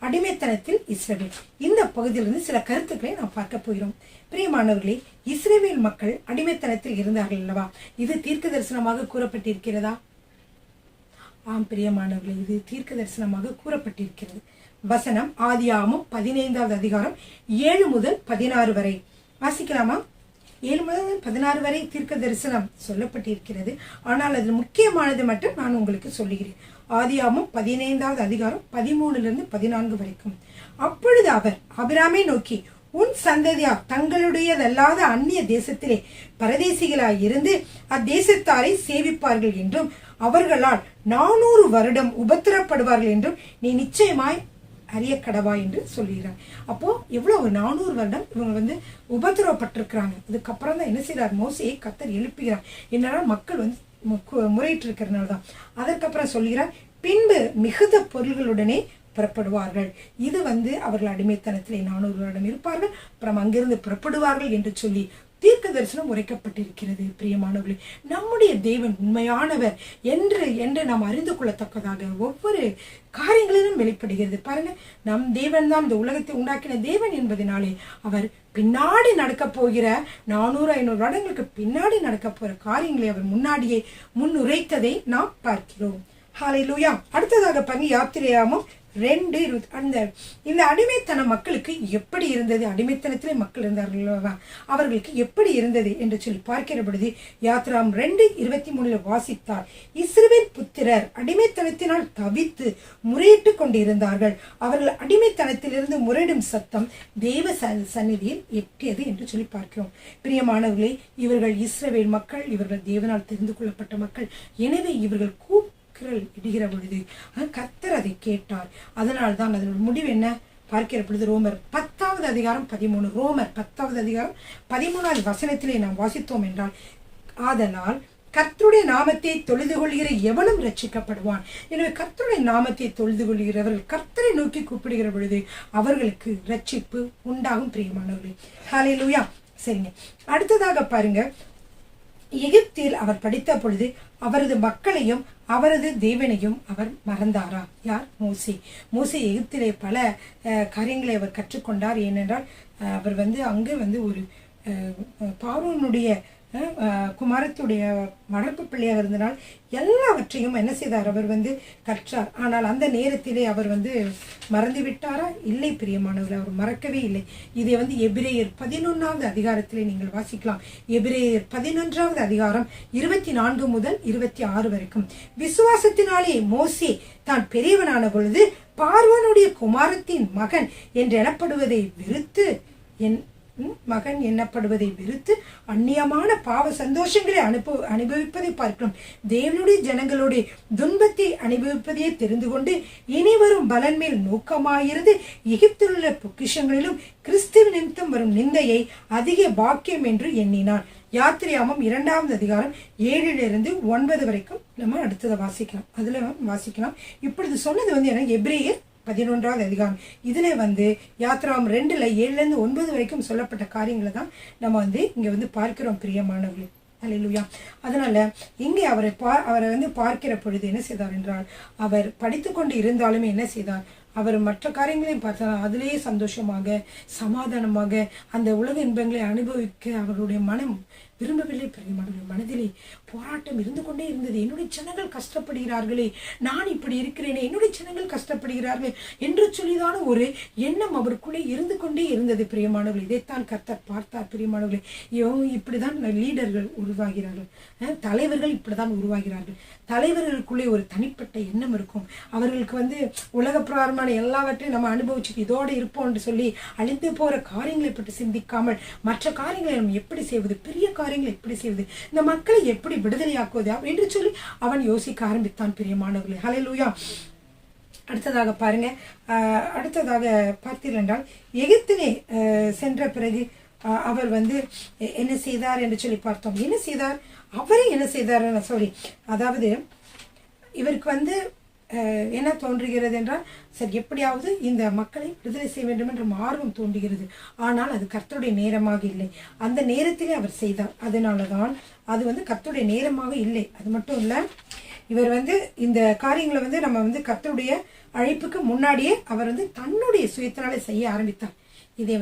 அடிமைத்தனத்தில் இஸ்ரவேல். இந்த பகுதியிலிருந்து சில கருத்துக்களை நாம் பார்க்க போகிறோம். பிரியமானவர்களே, இஸ்ரவேல் மக்கள் அடிமைத்தனத்தில் இருந்தார்கள் அல்லவா? இது தீர்க்க தரிசனமாக கூறப்பட்டிருக்கிறதா? ஆம் பிரியமானவர்களே, இது தீர்க்க தரிசனமாக கூறப்பட்டிருக்கிறது. வசனம் ஆதியாகமம் 15வது அதிகாரம் 7 முதல் 16 வரை வாசிக்கலாமா? 7 முதல் 16 வரை தீர்க்க தரிசனம் சொல்லப்பட்டிருக்கிறது. ஆனால் அது முக்கியமானது மட்டும் நான் உங்களுக்கு சொல்லுகிறேன். ஆதியாகமம் 15வது அதிகாரம் 13லிருந்து 14 வரைக்கும். அப்பொழுது அவர் ஆபிரகாமை நோக்கி, உன் சந்ததியார் தங்களுடையதல்லாத அந்நிய தேசத்திலே பரதேசிகளாய் இருந்து அத்தேசத்தாரை சேவிப்பார்கள் என்றும் அவர்களால் 400 வருடம் உபத்திரப்படுவார்கள் என்றும் நீ நிச்சயமாய் அறிய கடவா என்று சொல்லுகிறார். அப்போ எவ்வளவு 400 வருடம் இவங்க வந்து உபத்திரவப்பட்டிருக்கிறாங்க. அதுக்கப்புறம் தான் என்ன செய்யறார், மோசேயை கர்த்தர் எழுப்புகிறார். என்னன்னா மக்கள் வந்து முறையிட்டு இருக்கிறதுனால தான். அதற்கப்புறம் சொல்கிறார், பின்பு மிகுந்த பொருள்களுடனே புறப்படுவார்கள். இது வந்து அவர்கள் அடிமைத்தனத்திலே 400 வருடம் இருப்பார்கள், அப்புறம் அங்கிருந்து புறப்படுவார்கள் என்று சொல்லி தீர்க்க தரிசனம் உரைக்கப்பட்டிருக்கிறது. பிரியமானவர்களே, நம்முடைய தேவன் உண்மையானவர் என்று நாம் அறிந்து கொள்ளத்தக்கதாக ஒவ்வொரு காரியங்களிலும் வெளிப்படுகிறது. பாருங்க, நம் தேவன் தான் இந்த உலகத்தை உண்டாக்கின தேவன் என்பதனாலே அவர் பின்னாடி நடக்க போகிற 400-500 வருடங்களுக்கு பின்னாடி நடக்க போற காரியங்களை அவர் முன்னாடியே முன்னுரைத்ததை நாம் பார்க்கிறோம். ஹல்லேலூயா. அடுத்ததாக பாருங்க, யாத்திரையாகமம் 2:20. இந்த அடிமைத்தன மக்களுக்கு எப்படி இருந்தது, அடிமைத்தனத்திலே மக்கள் இருந்தார்கள், அவர்களுக்கு எப்படி இருந்தது என்று சொல்லி பார்க்கிற பொழுது யாத்திராம் 2:23 வாசித்தார். இஸ்ரவேல் புத்திரர் அடிமைத்தனத்தினால் தவித்து முறையிட்டு கொண்டிருந்தார்கள். அவர்கள் அடிமைத்தனத்திலிருந்து முறையிடும் சத்தம் தேவ சந்நிதியில் எட்டியது என்று சொல்லி பார்க்கிறோம். பிரியமானவர்களே, இவர்கள் இஸ்ரவேல் மக்கள், இவர்கள் தேவனால் தெரிந்து கொள்ளப்பட்ட மக்கள். எனவே இவர்கள் இடுகிற பொழுது கர்த்தர் அதை கேட்டார். அதனால் தான் அதனோட முடிவு என்ன பார்க்கிற பொழுது ரோமர் 10வது அதிகாரம் 13, ரோமர் 10வது அதிகாரம் 13வது வசனத்திலே நாம் வாசித்தோம் என்றால், ஆதலால் கர்த்தருடைய நாமத்தை தொழுது கொள்கிற எவனும் ரட்சிக்கப்படுவான். எனவே கர்த்தருடைய நாமத்தை தொழுது கொள்கிறவர்கள் கர்த்தரை நோக்கி கூப்பிடுகிற பொழுது அவர்களுக்கு ரட்சிப்பு உண்டாகும். பிரியமானவர்களே, ஹல்லேலூயா. சரிங்க, அடுத்ததாக பாருங்க, எகிப்தில் அவர் படித்த பொழுது அவரது மக்களையும் அவரது தேவனையும் அவர் மறந்தாரா? யார்? மோசே எகிப்திலே பல காரியங்களை அவர் கற்றுக்கொண்டார். ஏனென்றால் அவர் வந்து அங்கு வந்து ஒரு பார்வோனுடைய குமாரத்துடைய வளர்ப்பு பிள்ளையாக இருந்தனால் எல்லாவற்றையும் என்ன செய்தார், அவர் வந்து கற்றார். ஆனால் அந்த நேரத்திலே அவர் வந்து மறந்து விட்டாரா? இல்லை பிரியமானவர்கள், அவர் மறக்கவே இல்லை. இதை வந்து எபிரேயர் 11வது அதிகாரத்திலே நீங்கள் வாசிக்கலாம். எபிரேயர் 11வது அதிகாரம் 24 முதல் 26 வரைக்கும். விசுவாசத்தினாலே மோசே தான் பெரியவனான பொழுது பார்வோனுடைய குமாரத்தின் மகன் என்று எனப்படுவதை வெறுத்து மகன் எண்ணப்படுவதை வெறுத்து அந்நியமான பாவ சந்தோஷங்களை அனுபவிப்பதை பார்க்கிறோம். தேவனுடைய ஜனங்களுடைய துன்பத்தை அனுபவிப்பதையே தெரிந்து கொண்டு இனிவரும் பலன் மேல் நோக்கமாயிருந்து எகிப்தில் உள்ள பொக்கிஷங்களிலும் கிறிஸ்துவ நிமித்தம் வரும் நிந்தையை அதிக பாக்கியம் என்று எண்ணினான். யாத்திரையாமம் 2வது அதிகாரம் 7 - 9 வரைக்கும் நம்ம அடுத்ததை வாசிக்கலாம். அதுல வாசிக்கலாம். இப்பொழுது சொன்னது என்ன, எபிரேயர் 11வது அதிகாரம். இதுல யாத்திராம் 2 7 - 9 வரைக்கும் சொல்லப்பட்ட காரியங்களை தான் நம்ம இங்க பார்க்கிறோம் பிரியமானவர்களே. அல்லேலூயா. அதனால இங்கே அவரை பார்க்கிற பொழுது என்ன செய்தார் என்றால், அவர் படித்துக்கொண்டு இருந்தாலுமே என்ன செய்தார், அவர் மற்ற காரியங்களையும் பார்த்தார். அதிலேயே சந்தோஷமாக சமாதானமாக அந்த உலக இன்பங்களை அனுபவிக்க அவருடைய மனம் விரும்பவில்லை. பிரியமானவர்களே, மனதிலே போராட்டம் இருந்து கொண்டே இருந்தது. என்னுடைய ஜனங்கள் கஷ்டப்படுகிறார்களே, நான் இப்படி இருக்கிறேனே, என்னுடைய ஜனங்கள் கஷ்டப்படுகிறார்கள் என்று சொல்லிதான ஒரு எண்ணம் அவருக்குள்ளே இருந்து கொண்டே இருந்தது. பிரியமானவர்கள், இதைத்தான் கர்த்தர் பார்த்தார். பிரியமானவர்களே, இப்படிதான் லீடர்கள் உருவாகிறார்கள், தலைவர்கள் இப்படிதான் உருவாகிறார்கள். தலைவர்களுக்குள்ளே ஒரு தனிப்பட்ட எண்ணம் இருக்கும். அவர்களுக்கு உலக பிரகாரமான எல்லாவற்றையும் நம்ம அனுபவிச்சுட்டு இதோடு இருப்போம் என்று சொல்லி அழிந்து போற காரியங்களை பற்றி சிந்திக்காமல் மற்ற காரியங்களை நம்ம எப்படி செய்வது, பெரிய காரியங்களை எப்படி செய்வது, இந்த மக்களை எப்படி விடுதலையாக்குவது என்று சொல்லி அவன் யோசிக்க ஆரம்பித்தான். பிரியமானவர்களே, ஹல்லேலூயா. அடுத்ததாக பாருங்க, அடுத்ததாக பார்த்தீர்கள் என்றால், எகிப்திலே சென்ற பிறகு அவர் என்ன செய்தார் என்று சொல்லி பார்த்தோம். என்ன செய்தார், அவரே என்ன செய்தார், அதாவது இவருக்கு என்ன தோன்றுகிறது என்றால், சரி எப்படியாவது இந்த மக்களை விடுதலை செய்ய வேண்டும் என்ற ஆர்வம் தோன்றுகிறது. ஆனால் அது கர்த்தருடைய நேரமாக இல்லை. அந்த நேரத்திலே அவர் செய்தார். அதனாலதான் அது கர்த்தருடைய நேரமாக இல்லை. அது மட்டும் இல்ல, இவர் இந்த காரியங்களை நம்ம கர்த்தருடைய அழைப்புக்கு முன்னாடியே அவர் தன்னுடைய சுயத்தினாலே செய்ய ஆரம்பித்தார். இதை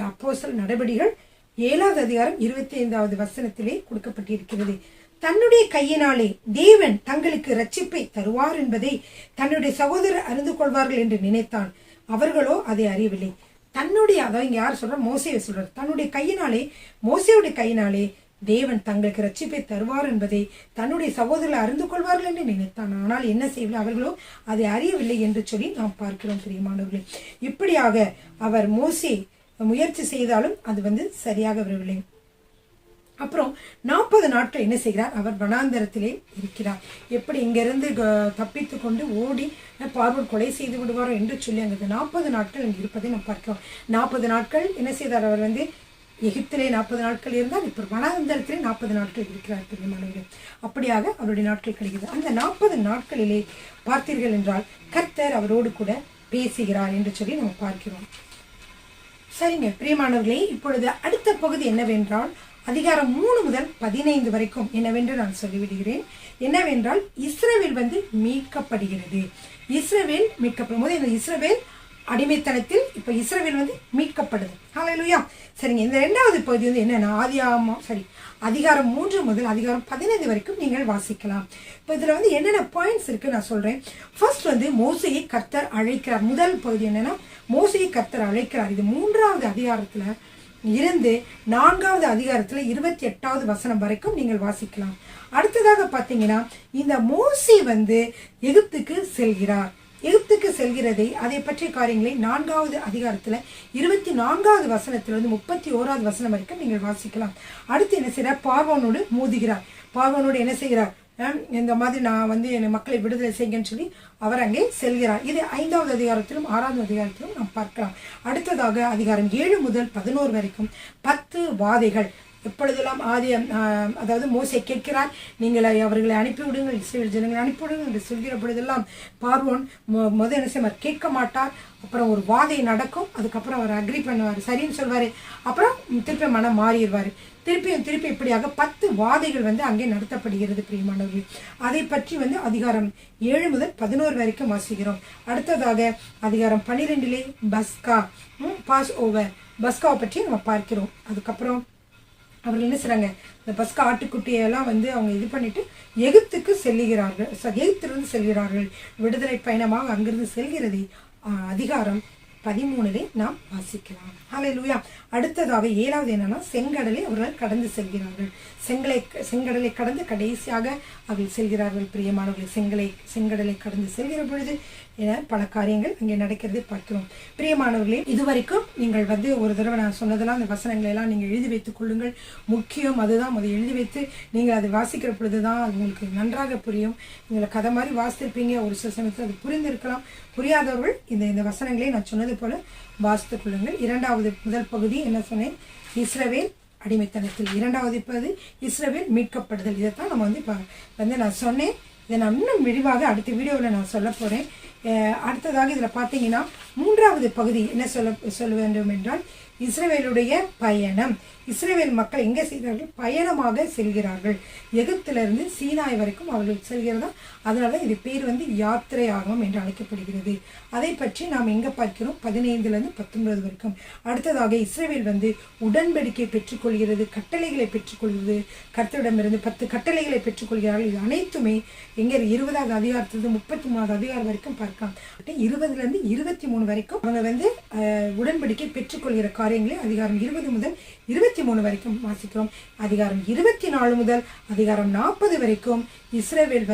அப்போஸ்தலர் நடபடிகள் 7வது அதிகாரம் 25வது வசனத்திலே கொடுக்கப்பட்டிருக்கிறது. தன்னுடைய கையினாலே தேவன் தங்களுக்கு ரட்சிப்பை தருவார் என்பதை தன்னுடைய சகோதரர் அறிந்து கொள்வார்கள் என்று நினைத்தான். அவர்களோ அதை அறியவில்லை. தன்னுடைய, அதாவது யார் சொல்ற, மோசேயை சொல்றார். தன்னுடைய கையினாலே, மோசேயுடைய கையினாலே தேவன் தங்களுக்கு ரட்சிப்பை தருவார் என்பதை தன்னுடைய சகோதரர் அறிந்து கொள்வார்கள் என்று நினைத்தான். ஆனால் என்ன செய்யவில்லை, அவர்களோ அதை அறியவில்லை என்று சொல்லி நாம் பார்க்கிறோம். பிரியமானவர்களே, இப்படியாக அவர் மோசே முயற்சி செய்தாலும் அது சரியாக வரவில்லை. அப்புறம் 40 நாட்கள் என்ன செய்கிறார், அவர் வனாந்தரத்திலே இருக்கிறார். எப்படி இங்கிருந்து தப்பித்து கொண்டு ஓடி பார்வோன் கொலை செய்து விடுவாரோ என்று சொல்லி அங்கே 40 நாட்கள் இங்கே இருப்பதை நாம் பார்க்கிறோம். 40 நாட்கள் என்ன செய்தார், அவர் எகிப்திலே 40 நாட்கள் இருந்தால் இப்போ வனாந்தரத்திலே 40 நாட்கள் இருக்கிறார். பிரியமானவர்களே, அப்படியாக அவருடைய நாட்கள் கிடைக்கிறது. அந்த 40 நாட்களிலே பார்த்தீர்கள் என்றால் கர்த்தர் அவரோடு கூட பேசுகிறார் என்று சொல்லி நம்ம பார்க்கிறோம். சரிங்க பிரியமானவர்களே, இப்பொழுது அடுத்த பகுதி என்னவென்றால், அதிகாரம் 3 முதல் 15 வரைக்கும் என்னவென்று நான் சொல்லிவிடுகிறேன். என்னவென்றால், இஸ்ரவேல் மீட்கப்படுகிறது. இஸ்ரவேல் மீட்கப்படும் போது இந்த இஸ்ரவேல் அடிமைத்தனத்தில் இப்ப இஸ்ரவேல் மீட்கப்படுது. ஹல்லேலூயா. சரிங்க, இந்த 2வது பகுதி என்னன்னா, அதிகாரம் 3 முதல் அதிகாரம் 15 வரைக்கும் நீங்கள் வாசிக்கலாம். இப்போ இதுல என்னென்ன பாயிண்ட்ஸ் இருக்கு நான் சொல்றேன். ஃபர்ஸ்ட் மோசேயை கர்த்தர் அழைக்கிறார். முதல் பகுதி என்னன்னா, மோசேயை கர்த்தர் அழைக்கிறார். இது 3வது அதிகாரத்துல இருந்து 4வது அதிகாரத்துல 28வது வசனம் வரைக்கும் நீங்கள் வாசிக்கலாம். அடுத்ததாக பாத்தீங்கன்னா, இந்த மோசே எகிப்துக்கு செல்கிறார். எகிப்துக்கு செல்கிறதை அதை பற்றிய காரியங்களை 4வது அதிகாரத்துல 24வது வசனத்திலிருந்து 31வது வசனம் வரைக்கும் நீங்கள் வாசிக்கலாம். அடுத்து என்ன செய்யறார், பார்வோனோடு மோதுகிறார். பார்வோனோடு என்ன செய்கிறார், இந்த மாதிரி நான் என் மக்களை விடுதலை செய்யுங்கன்னு சொல்லி அவர் அங்கே செல்கிறார். இது 5வது அதிகாரத்திலும் 6வது அதிகாரத்திலும் நாம் பார்க்கலாம். அடுத்ததாக அதிகாரம் 7 முதல் 11 வரைக்கும் 10 வாதைகள். எப்பொழுதெல்லாம் அதாவது மோசே கேட்கிறார், நீங்கள் அவர்களை அனுப்பிவிடுங்கள், இஸ்ரவேல் ஜனங்களை அனுப்பிவிடுங்கள் என்று சொல்கிற பொழுதெல்லாம் பார்வோன் முதல் என்ன செய்வார், கேட்க மாட்டார். அப்புறம் ஒரு வாதை நடக்கும், அதுக்கப்புறம் அவர் அக்ரி பண்ணுவார், சரின்னு சொல்வாரு. அப்புறம் திருப்பி மனம் மாறிடுவார். திருப்பி இப்படியாக 10 வாதைகள் அங்கே நடத்தப்படுகிறது. பிரியமானவர்கள், அதை பற்றி அதிகாரம் 7 முதல் 11 வரைக்கும் வாசிக்கிறோம். அடுத்ததாக அதிகாரம் 12 பஸ்கா, பாஸ் ஓவர், பஸ்காவை பற்றி நம்ம பார்க்கிறோம். அதுக்கப்புறம் அவர்கள் என்ன செய்றாங்க, இந்த பஸ்கா ஆட்டுக்குட்டியெல்லாம் அவங்க இது பண்ணிட்டு எகிப்துக்கு செல்லுகிறார்கள். எகிப்திலிருந்து செல்கிறார்கள். விடுதலை பயணமாக அங்கிருந்து செல்கிறது. அதிகாரம் 13 நாம் வாசிக்கலாம். ஹல்லேலூயா. அடுத்ததாக 7வது என்னன்னா, செங்கடலை அவர்கள் கடந்து செல்கிறார்கள். செங்கடலை கடந்து கடைசியாக அவர்கள் செல்கிறார்கள். பிரியமானவர்களை, செங்கடலை கடந்து செல்கிற பொழுது பல காரியங்கள் அங்கே நடக்கிறதை பார்க்கிறோம். பிரியமானவர்களே, இதுவரைக்கும் நீங்கள் ஒரு தடவை நான் சொன்னதெல்லாம் அந்த வசனங்களை எல்லாம் நீங்கள் எழுதி வைத்துக் கொள்ளுங்கள். முக்கியம் அதுதான். அதை எழுதி வைத்து நீங்கள் அதை வாசிக்கிற பொழுதுதான் அது உங்களுக்கு நன்றாக புரியும். நீங்களை கதை மாதிரி வாசித்திருப்பீங்க, ஒரு சில சமயத்தில் அது புரிந்திருக்கலாம். புரியாதவர்கள் இந்த வசனங்களை நான் சொன்னது போல வாசித்துக் கொள்ளுங்கள். முதல் பகுதி என்ன சொன்னேன்? இஸ்ரவேல் அடிமைத்தனத்தில். 2வது பகுதி இஸ்ரவேல் மீட்கப்படுதல். இதைத்தான் நம்ம இப்போ நான் சொன்னேன். இதை நான் இன்னும் விரிவாக அடுத்த வீடியோவில் நான் சொல்ல போகிறேன். அடுத்ததாக இதில் பார்த்தீங்கன்னா 3வது பகுதி என்ன சொல்ல வேண்டும் என்றால், இஸ்ரவேலுடைய பயணம். இஸ்ரவேல் மக்கள் எங்கே செய்கிறார்கள்? பயணமாக செல்கிறார்கள். எகிப்திலிருந்து சீனாய் வரைக்கும் அவர்கள் செல்கிறதா. அதனால இது பேர் யாத்திரை ஆகமம் என்று அழைக்கப்படுகிறது. அதை பற்றி நாம் எங்கே பார்க்கிறோம்? 15லிருந்து 19 வரைக்கும். அடுத்ததாக இஸ்ரவேல் உடன்படிக்கை பெற்றுக்கொள்கிறது, கட்டளைகளை பெற்றுக்கொள்கிறது. கர்த்தரிடமிருந்து 10 கட்டளைகளை பெற்றுக்கொள்கிறார்கள். இது அனைத்துமே எங்கே? 20வது அதிகாரத்திலிருந்து 33வது அதிகாரம் வரைக்கும் பார்க்கலாம். 20லிருந்து 23 வரைக்கும் அவங்க உடன்படிக்கை பெற்றுக்கொள்கிற காரியங்களை அதிகாரம் 20 முதல் 23 வரைக்கும் வாசிக்கிறோம். அதிகாரம் 24 முதல் அதிகாரம் 40 வரைக்கும் இஸ்ரவேல்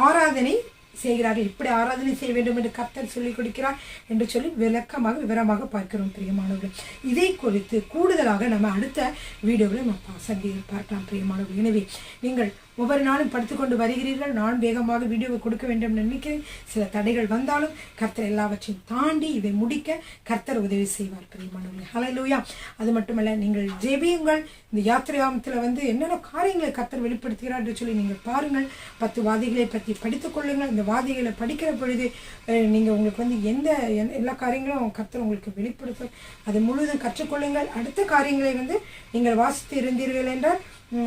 ஆராதனை செய்கிறார்கள். இப்படி ஆராதனை செய்ய வேண்டும் என்று கர்த்தர் சொல்லிக் கொடுக்கிறார் என்று சொல்லி விவரமாக பார்க்கிறோம். பிரியமானவர்கள், இதை குறித்து கூடுதலாக நம்ம அடுத்த வீடியோவில் நம்ம பார்க்கலாம். பிரியமானவர்கள், எனவே நீங்கள் ஒவ்வொரு நாளும் படுத்துக்கொண்டு வருகிறீர்கள். நான் வேகமாக வீடியோவை கொடுக்க வேண்டும் என்று நினைக்கிறேன். சில தடைகள் வந்தாலும் கர்த்தர் எல்லாவற்றையும் தாண்டி இதை முடிக்க கர்த்தர் உதவி செய்வார். பிரியமானவர்களே, ஹல்லேலூயா. அது மட்டுமல்ல, நீங்கள் ஜெபியுங்கள். இந்த யாத்திரையாமத்தில் என்னென்ன காரியங்களை கர்த்தர் வெளிப்படுத்துகிறார் என்று சொல்லி நீங்கள் பாருங்கள். 10 வாதிகளை பற்றி படித்துக் கொள்ளுங்கள். இந்த வாதிகளை படிக்கிற பொழுது நீங்கள் உங்களுக்கு எல்லா காரியங்களும் கர்த்தர் உங்களுக்கு வெளிப்படுத்தும். அதை முழுவதும் கற்றுக்கொள்ளுங்கள். அடுத்த காரியங்களை நீங்கள் வாசித்து இருந்தீர்கள் என்றால்,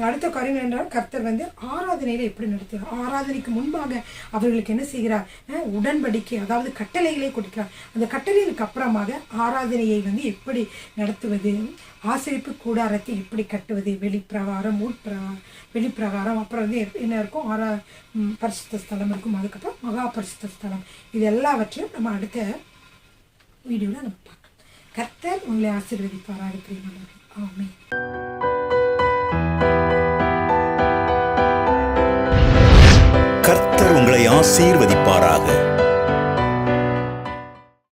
அடுத்த காரியங்கள் என்றால் கர்த்தர் ஆராதனையில எப்படி நடத்துகிறார்? ஆராதனைக்கு முன்பாக அவர்களுக்கு என்ன செய்கிறார்? உடன்படிக்கை, அதாவது கட்டளைகளை கொடுக்கிறார். அந்த கட்டளைகளுக்கு அப்புறமாக ஆராதனையை எப்படி நடத்துவது, ஆசரிப்பு கூடாரத்தை எப்படி கட்டுவது, வெளிப்பிரகாரம், வெளிப்பிரகாரம், அப்புறம் என்ன இருக்கும்? பரிசுத்த ஸ்தலம் இருக்கும். அதுக்கப்புறம் மகா பரிசுத்த ஸ்தலம். இது எல்லாவற்றையும் நம்ம அடுத்த வீடியோவில் நம்ம பார்க்கலாம். கர்த்தர் உங்களை ஆசீர்வதிப்பாராக. பிரியமானவர்களே, ஆமென். கர்த்தர் உங்களை ஆசீர்வதிப்பாராக.